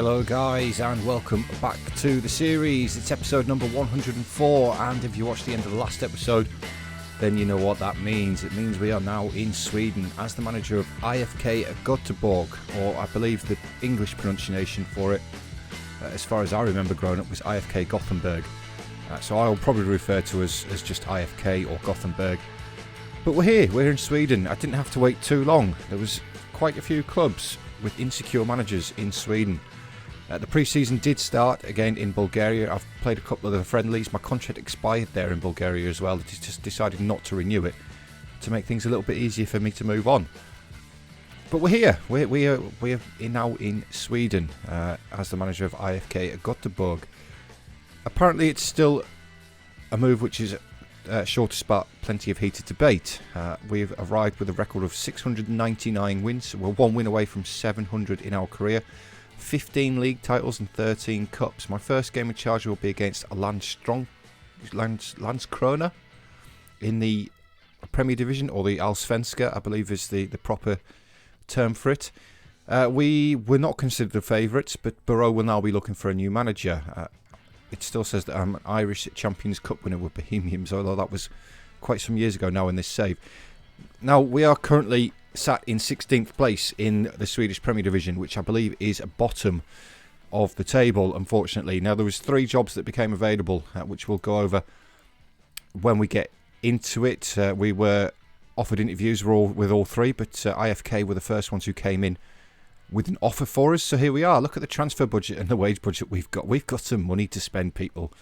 Hello guys, and welcome back to the series. It's episode number 104, and if you watched the end of the last episode, then you know what that means. It means we are now in Sweden as the manager of IFK Göteborg, or I believe the English pronunciation for it, as far as I remember growing up, was IFK Gothenburg. So I'll probably refer to as just IFK or Gothenburg. But we're in Sweden. I didn't have to wait too long. There was quite a few clubs with insecure managers in Sweden. The pre-season did start again in Bulgaria. I've played a couple of the friendlies. My contract expired there in Bulgaria as well. I just decided not to renew it to make things a little bit easier for me to move on. But we're here. We're now in Sweden as the manager of IFK Göteborg. Apparently it's still a move which is sure to spark plenty of heated debate. We've arrived with a record of 699 wins. We're one win away from 700 in our career. 15 league titles and 13 cups. My first game of charge will be against Landskrona in the Premier Division, or the Allsvenska, I believe is the proper term for it. We were not considered the favourites, but Beroe will now be looking for a new manager. It still says that I'm an Irish Champions Cup winner with Bohemians, although that was quite some years ago now in this save. Now, we are currently sat in 16th place in the Swedish Premier Division, which I believe is bottom of the table, unfortunately. Now, there was 3 jobs that became available, which we'll go over when we get into it. We were offered interviews with all 3, but IFK were the first ones who came in with an offer for us. So here we are. Look at the transfer budget and the wage budget we've got. We've got some money to spend, people.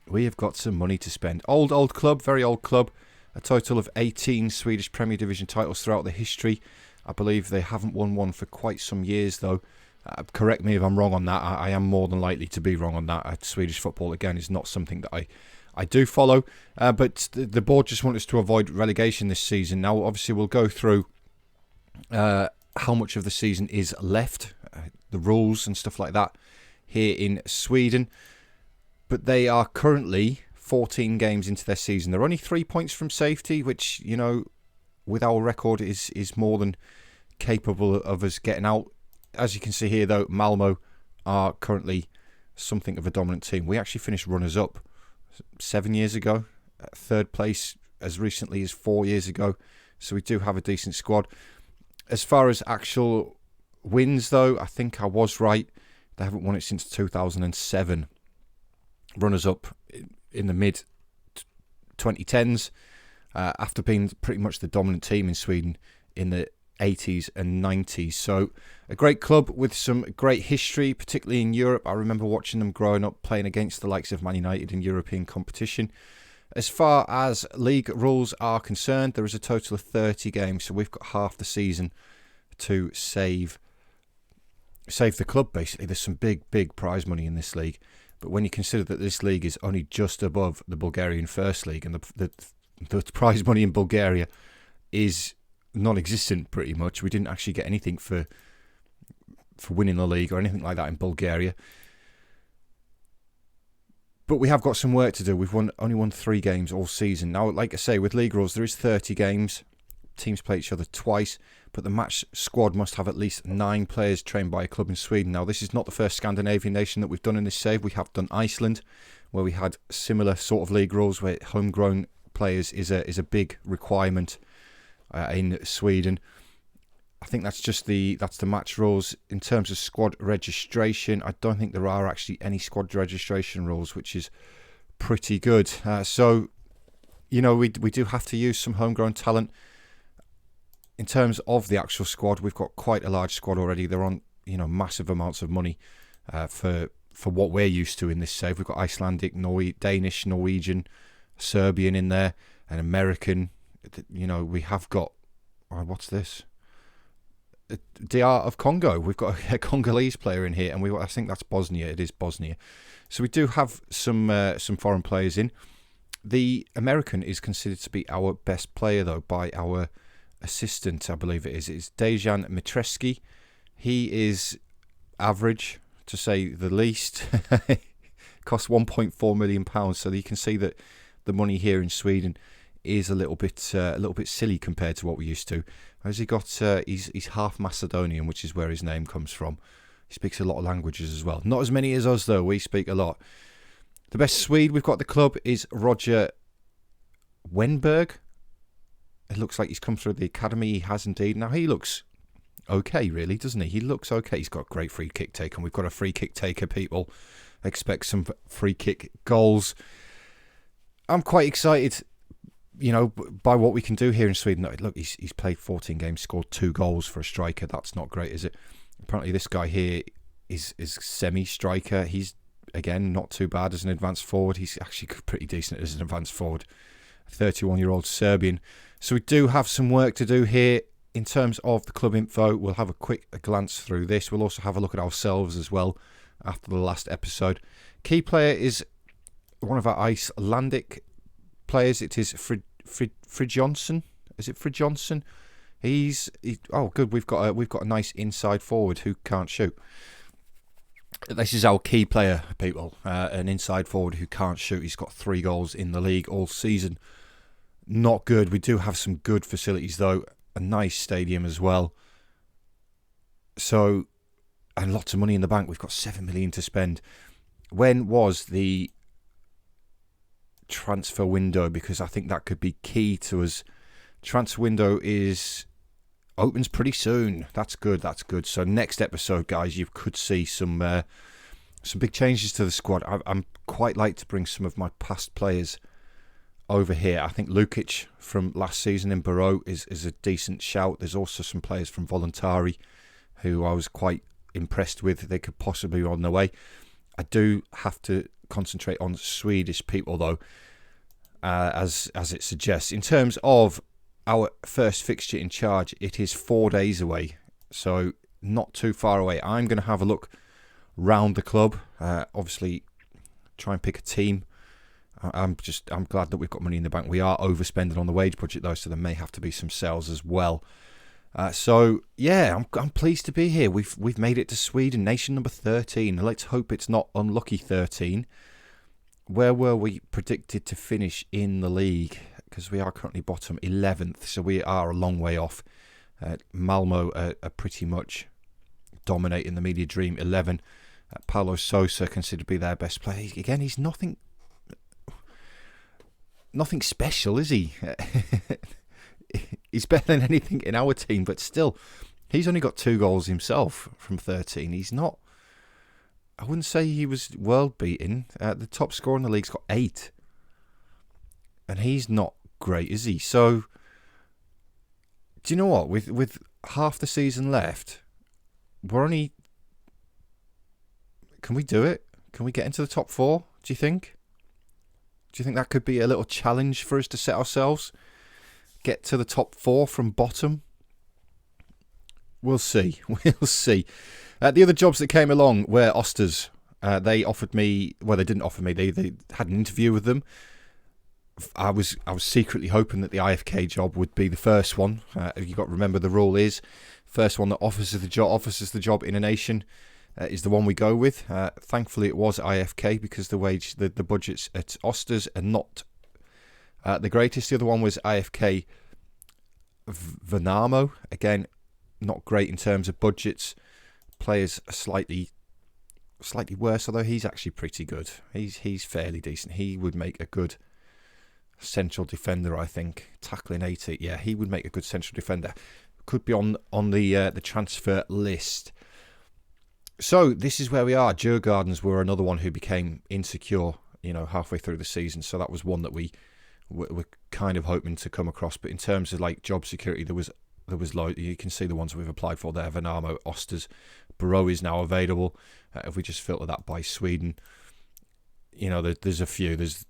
We have got some money to spend. Old club, very old club. A total of 18 Swedish Premier Division titles throughout the history. I believe they haven't won one for quite some years, though. Correct me if I'm wrong on that. I am more than likely to be wrong on that. Swedish football, again, is not something that I do follow. But the board just want us to avoid relegation this season. Now, obviously, we'll go through how much of the season is left, the rules and stuff like that here in Sweden. But they are currently 14 games into their season. They're only 3 points from safety, which, you know, with our record is more than capable of us getting out. As you can see here, though, Malmo are currently something of a dominant team. We actually finished runners-up 7 years ago, 3rd place as recently as 4 years ago. So we do have a decent squad. As far as actual wins, though, I think I was right. They haven't won it since 2007. Runners-up in the mid-2010s, after being pretty much the dominant team in Sweden in the 80s and 90s. So a great club with some great history, particularly in Europe. I remember watching them growing up, playing against the likes of Man United in European competition. As far as league rules are concerned, there is a total of 30 games, so we've got half the season to save the club, basically. There's some big prize money in this league. But when you consider that this league is only just above the Bulgarian First League, and the prize money in Bulgaria is non-existent pretty much. We didn't actually get anything for winning the league or anything like that in Bulgaria. But we have got some work to do. We've only won 3 games all season. Now, like I say, with league rules, there is 30 games. Teams play each other twice, but the match squad must have at least 9 players trained by a club in Sweden. Now, this is not the first Scandinavian nation that we've done in this save. We have done Iceland, where we had similar sort of league rules, where homegrown players is a big requirement in Sweden. I think that's the match rules. In terms of squad registration, I don't think there are actually any squad registration rules, which is pretty good. So, you know, we do have to use some homegrown talent. In terms of the actual squad, we've got quite a large squad already. They're on, you know, massive amounts of money for what we're used to in this save. We've got Icelandic, Danish, Norwegian, Serbian in there, and American. You know, we have got, what's this? DR of Congo. We've got a Congolese player in here, and I think that's Bosnia. It is Bosnia. So we do have some foreign players in. The American is considered to be our best player, though, by our assistant, I believe it is. It's Dejan Mitreski. He is average, to say the least. Costs £1.4 million, so you can see that the money here in Sweden is a little bit silly compared to what we're used to. Has he got? He's half Macedonian, which is where his name comes from. He speaks a lot of languages as well. Not as many as us, though. We speak a lot. The best Swede we've got at the club is Roger Wenberg. It looks like he's come through the academy. He has indeed. Now, he looks okay, really, doesn't he? He looks okay. He's got a great free kick taker. And we've got a free kick taker, people. Expect some free kick goals. I'm quite excited, by what we can do here in Sweden. Look, he's played 14 games, scored 2 goals for a striker. That's not great, is it? Apparently, this guy here is semi-striker. He's, again, not too bad as an advanced forward. He's actually pretty decent as an advanced forward. A 31-year-old Serbian. So we do have some work to do here in terms of the club info. We'll have a quick glance through this. We'll also have a look at ourselves as well after the last episode. Key player is one of our Icelandic players. It is Fridjonsson. Is it Fridjonsson? Oh, good. We've got a nice inside forward who can't shoot. This is our key player, people. An inside forward who can't shoot. He's got 3 goals in the league all season. Not good. We do have some good facilities, though. A nice stadium as well. So, and lots of money in the bank. We've got 7 million to spend. When was the transfer window? Because I think that could be key to us. Transfer window opens pretty soon. That's good. So next episode, guys, you could see some big changes to the squad. I'm quite like to bring some of my past players over here. I think Lukic from last season in Beroe is a decent shout. There's also some players from Voluntari who I was quite impressed with. They could possibly be on their way. I do have to concentrate on Swedish people, though, as it suggests. In terms of our first fixture in charge, it is 4 days away, so not too far away. I'm going to have a look round the club. Obviously, try and pick a team. I'm glad that we've got money in the bank. We are overspending on the wage budget, though, so there may have to be some sales as well. So yeah, I'm pleased to be here. We've made it to Sweden, nation number 13. Let's hope it's not unlucky 13. Where were we predicted to finish in the league? Because we are currently bottom 11th, so we are a long way off. Malmo are pretty much dominating the media dream. 11. Paulo Sousa considered to be their best player. Again, he's nothing special, is he? He's better than anything in our team, but still, he's only got 2 goals himself from 13. He's not, I wouldn't say he was world beaten. The top scorer in the league's got 8. And he's not great, is he? So, do you know what? With half the season left, we're only... Can we do it? Can we get into the top 4, do you think? Do you think that could be a little challenge for us to set ourselves? Get to the top 4 from bottom? We'll see. We'll see. The other jobs that came along were Osters. They offered me... Well, they didn't offer me. They had an interview with them. I was secretly hoping that the IFK job would be the first one. You've got to remember the rule is first one that offers the job in a nation is the one we go with. Thankfully, it was IFK because the budgets at Osters are not the greatest. The other one was IFK Värnamo. Again, not great in terms of budgets. Players are slightly worse, although he's actually pretty good. He's fairly decent. He would make a good central defender, I think. Tackling 80, yeah, he would make a good central defender. Could be on the transfer list. So this is where we are. Djurgårdens were another one who became insecure, halfway through the season. So that was one that we were kind of hoping to come across. But in terms of like job security, there was loads. You can see the ones we've applied for there. Värnamo, Osters, Beroe is now available. If we just filter that by Sweden, there's a few. There's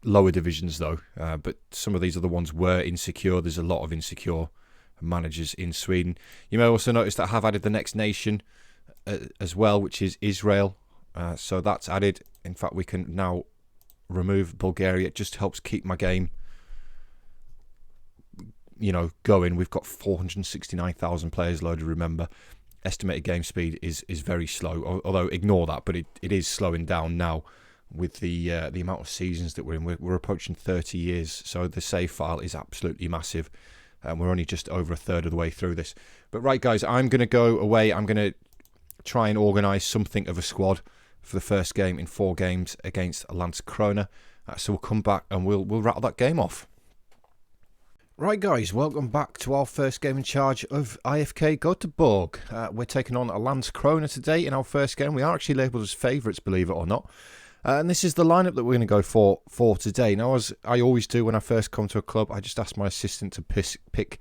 lower divisions though, but some of these other ones were insecure. There's a lot of insecure managers in Sweden. You may also notice that I have added the next nation as well, which is Israel. So that's added. In fact, we can now remove Bulgaria. It just helps keep my game, going. We've got 469,000 players loaded, remember. Estimated game speed is very slow, although ignore that, but it is slowing down now with the amount of seasons that we're in. We're approaching 30 years, so the save file is absolutely massive. We're only just over a third of the way through this. But right, guys, I'm going to go away. I'm going to try and organise something of a squad for the first game in 4 games against Landskrona. So we'll come back and we'll rattle that game off. Right guys, welcome back to our first game in charge of IFK Göteborg. We're taking on Landskrona today in our first game. We are actually labelled as favourites, believe it or not. And this is the lineup that we're going to go for today. Now, as I always do when I first come to a club, I just ask my assistant to pick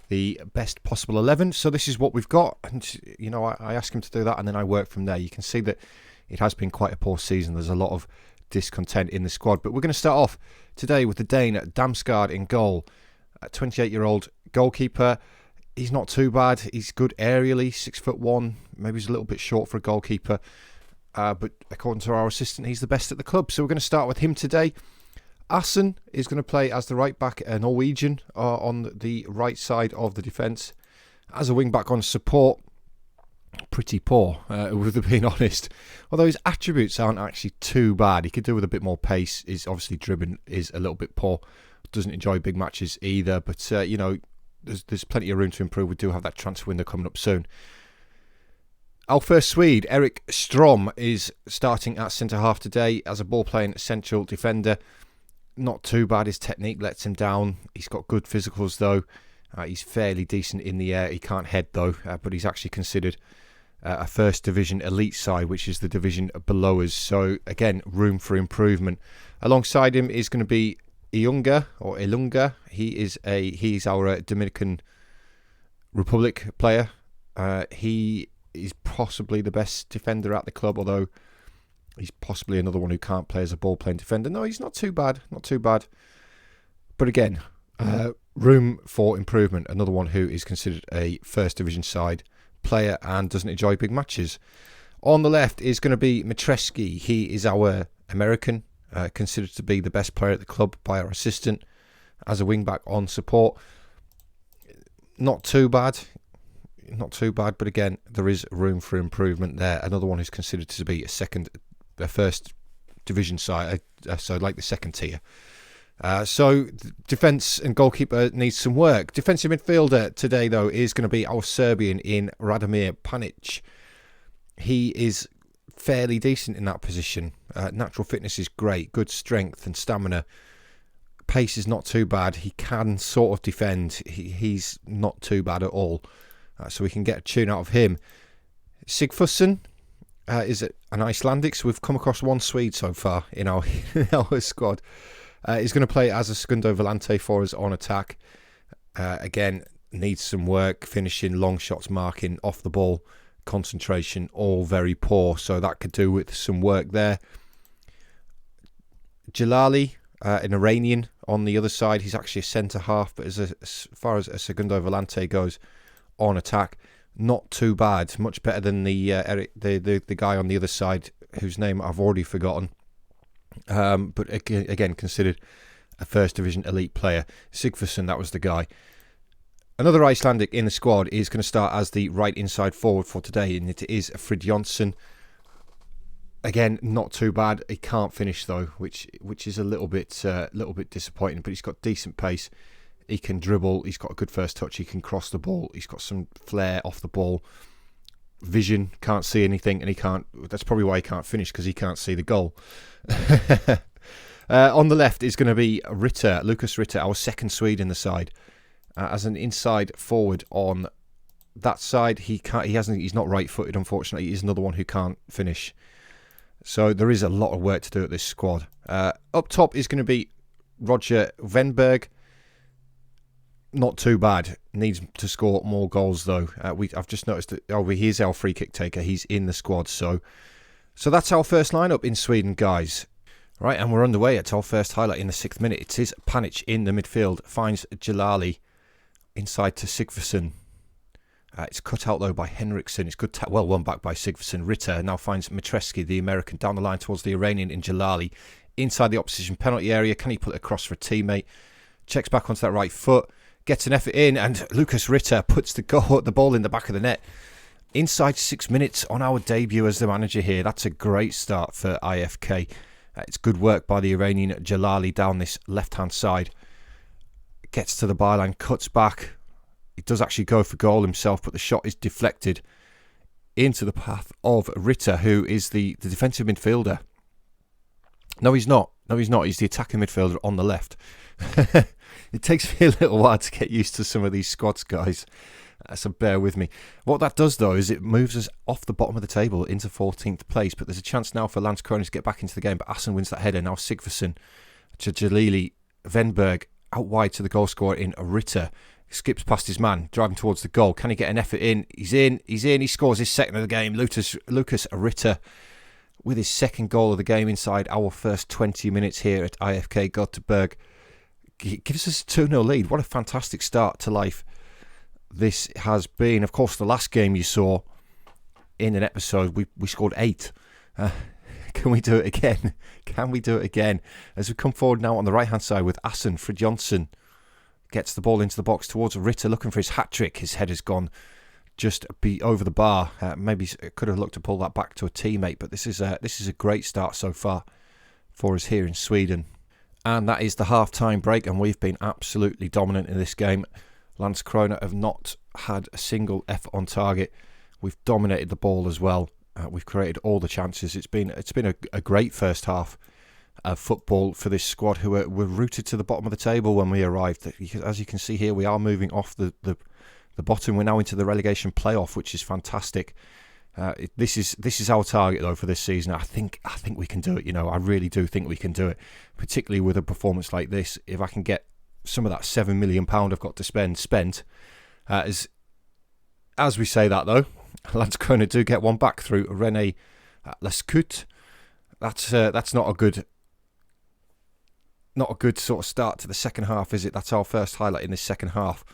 the best possible 11. So this is what we've got. And, you know, I ask him to do that and then I work from there. You can see that it has been quite a poor season. There's a lot of discontent in the squad. But we're going to start off today with the Dane Damsgaard in goal. A 28-year-old goalkeeper. He's not too bad. He's good aerially, 6'1". Maybe he's a little bit short for a goalkeeper. But according to our assistant, he's the best at the club. So we're going to start with him today. Assen is going to play as the right back, a Norwegian, on the right side of the defence. As a wing back on support, pretty poor, with being honest. Although his attributes aren't actually too bad. He could do with a bit more pace. His obviously dribbling is a little bit poor. Doesn't enjoy big matches either. But, you know, there's plenty of room to improve. We do have that transfer window coming up soon. Our first Swede, Erik Strom, is starting at centre-half today as a ball-playing central defender. Not too bad. His technique lets him down. He's got good physicals, though. He's fairly decent in the air. He can't head, though, but he's actually considered a First Division elite side, which is the division below us. So, again, room for improvement. Alongside him is going to be Ilunga. He's our Dominican Republic player. He is possibly the best defender at the club, although he's possibly another one who can't play as a ball-playing defender. No, he's not too bad. But again, room for improvement. Another one who is considered a First Division side player and doesn't enjoy big matches. On the left is going to be Matreski. He is our American, considered to be the best player at the club by our assistant as a wing-back on support. Not too bad, but again, there is room for improvement there. Another one who's considered to be a First Division side, so like the second tier. So defence and goalkeeper needs some work. Defensive midfielder today, though, is going to be our Serbian in Radomir Panic. He is fairly decent in that position. Natural fitness is great, good strength and stamina. Pace is not too bad. He can sort of defend. He's not too bad at all. So we can get a tune out of him. Sigfusson is an Icelandic, so we've come across one Swede so far in our squad. He's going to play as a segundo volante for us on attack. Again, needs some work, finishing, long shots, marking, off the ball, concentration, all very poor. So that could do with some work there. Jalali, an Iranian on the other side. He's actually a centre-half, but as far as a segundo volante goes, on attack, not too bad. Much better than the guy on the other side, whose name I've already forgotten. But again, considered a First Division elite player. Sigfusson, that was the guy. Another Icelandic in the squad is going to start as the right inside forward for today, and it is Frid Jonsson. Again, not too bad. He can't finish though, which is a little bit disappointing. But he's got decent pace. He can dribble. He's got a good first touch. He can cross the ball. He's got some flair off the ball. Vision, can't see anything, and he can't. That's probably why he can't finish, because he can't see the goal. On the left is going to be Lucas Ritter, our second Swede in the side, as an inside forward on that side. He's not right-footed, unfortunately. He's another one who can't finish. So there is a lot of work to do at this squad. Up top is going to be Roger Venberg. Not too bad. Needs to score more goals though. I've just noticed that he's our free kick taker. He's in the squad. So that's our first lineup in Sweden, guys. Right, and we're underway at our first highlight in the 6th minute. It is Panic in the midfield. Finds Jalali inside to Sigfusson. It's cut out though by Henriksson. It's good, well won back by Sigfusson. Ritter now finds Matreski, the American, down the line towards the Iranian in Jalali. Inside the opposition penalty area. Can he put it across for a teammate? Checks back onto that right foot. Gets an effort in, and Lucas Ritter puts the ball in the back of the net. Inside 6 minutes on our debut as the manager here. That's a great start for IFK. It's good work by the Iranian Jalali down this left-hand side. Gets to the byline, cuts back. He does actually go for goal himself, but the shot is deflected. into the path of Ritter, who is the defensive midfielder. No, he's not. He's the attacking midfielder on the left. It takes me a little while to get used to some of these squads, guys. So bear with me. What that does, though, is it moves us off the bottom of the table into 14th place. But there's a chance now for Landskrona to get back into the game. But Assen wins that header. Now Sigvarsson to Jalili. Venberg out wide to the goal scorer in Ritter. Skips past his man, driving towards the goal. Can he get an effort in? He's in. He scores his second of the game. Lucas Ritter with his second goal of the game inside our first 20 minutes here at IFK Göteborg. Gives us a 2-0 lead. What a fantastic start to life this has been. Of course, the last game you saw in an episode, we scored 8. Can we do it again? Can we do it again? As we come forward now on the right-hand side with Assen, Fridjonsson gets the ball into the box towards Ritter, looking for his hat-trick. His head has gone just be over the bar. Maybe could have looked to pull that back to a teammate, but this is a great start so far for us here in Sweden. And that is the half-time break, and we've been absolutely dominant in this game. Landskrona have not had a single effort on target. We've dominated the ball as well. We've created all the chances. It's been a great first half of football for this squad, who were rooted to the bottom of the table when we arrived. As you can see here, we are moving off the bottom. We're now into the relegation playoff, which is fantastic. This is our target though for this season. I think we can do it. I really do think we can do it, particularly with a performance like this. If I can get some of that £7 million I've got to spent, as we say that though, Landskrona do get one back through René Lescut. That's not a good sort of start to the second half, is it? That's our first highlight in this second half.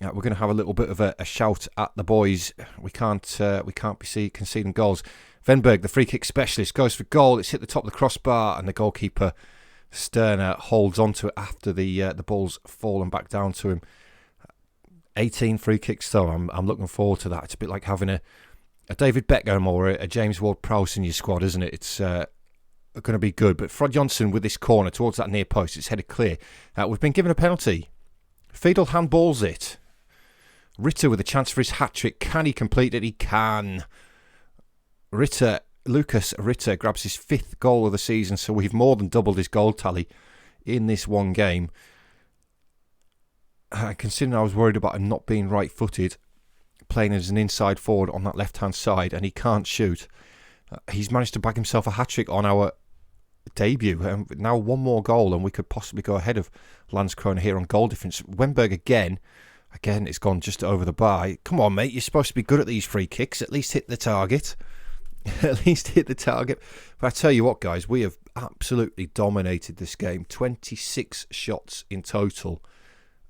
We're going to have a little bit of a shout at the boys. We can't be conceding goals. Venberg, the free kick specialist, goes for goal. It's hit the top of the crossbar, and the goalkeeper Sterner holds onto it after the ball's fallen back down to him. 18 free kicks though. I'm looking forward to that. It's a bit like having a David Beckham or a James Ward-Prowse in your squad, isn't it? It's going to be good. But Fridjonsson with this corner towards that near post. It's headed clear. We've been given a penalty. Fiedel handballs it. Ritter with a chance for his hat-trick. Can he complete it? He can. Lucas Ritter grabs his 5th goal of the season, so we've more than doubled his goal tally in this one game. Considering I was worried about him not being right-footed, playing as an inside forward on that left-hand side, and he can't shoot. He's managed to bag himself a hat-trick on our debut. Now one more goal, and we could possibly go ahead of Landskrona here on goal difference. Wenberg again, it's gone just over the bar. Come on, mate, you're supposed to be good at these free kicks. At least hit the target. At least hit the target. But I tell you what, guys, we have absolutely dominated this game. 26 shots in total.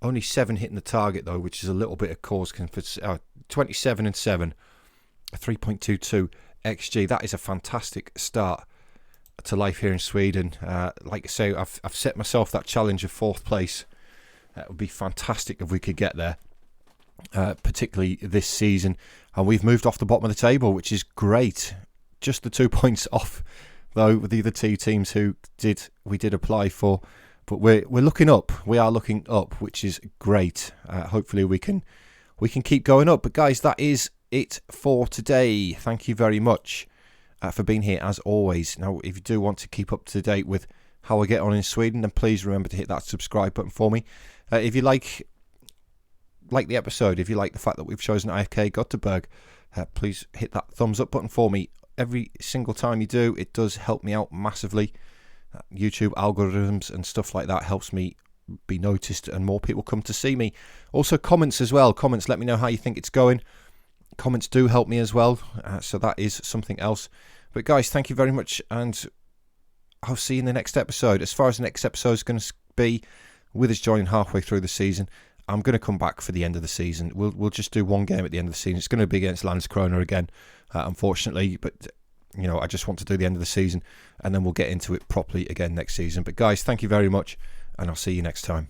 Only 7 hitting the target, though, which is a little bit of cause for 27 and 7. A 3.22 XG. That is a fantastic start to life here in Sweden. Like I say, I've set myself that challenge of 4th place. It would be fantastic if we could get there, particularly this season. And we've moved off the bottom of the table, which is great. Just the 2 points off, though, with the other 2 teams who we did apply for. But we're looking up. We are looking up, which is great. Hopefully we can keep going up. But guys, that is it for today. Thank you very much for being here as always. Now, if you do want to keep up to date with how I get on in Sweden, then please remember to hit that subscribe button for me. If you like the episode, if you like the fact that we've chosen IFK Göteborg, please hit that thumbs up button for me. Every single time you do, it does help me out massively. YouTube algorithms and stuff like that helps me be noticed and more people come to see me. Also comments as well. Comments, let me know how you think it's going. Comments do help me as well, so that is something else. But guys, thank you very much, and I'll see you in the next episode. As far as the next episode is going to be, with us joining halfway through the season, I'm going to come back for the end of the season. We'll just do one game at the end of the season. It's going to be against Landskrona again, unfortunately, but I just want to do the end of the season, and then we'll get into it properly again next season. But guys, thank you very much, and I'll see you next time.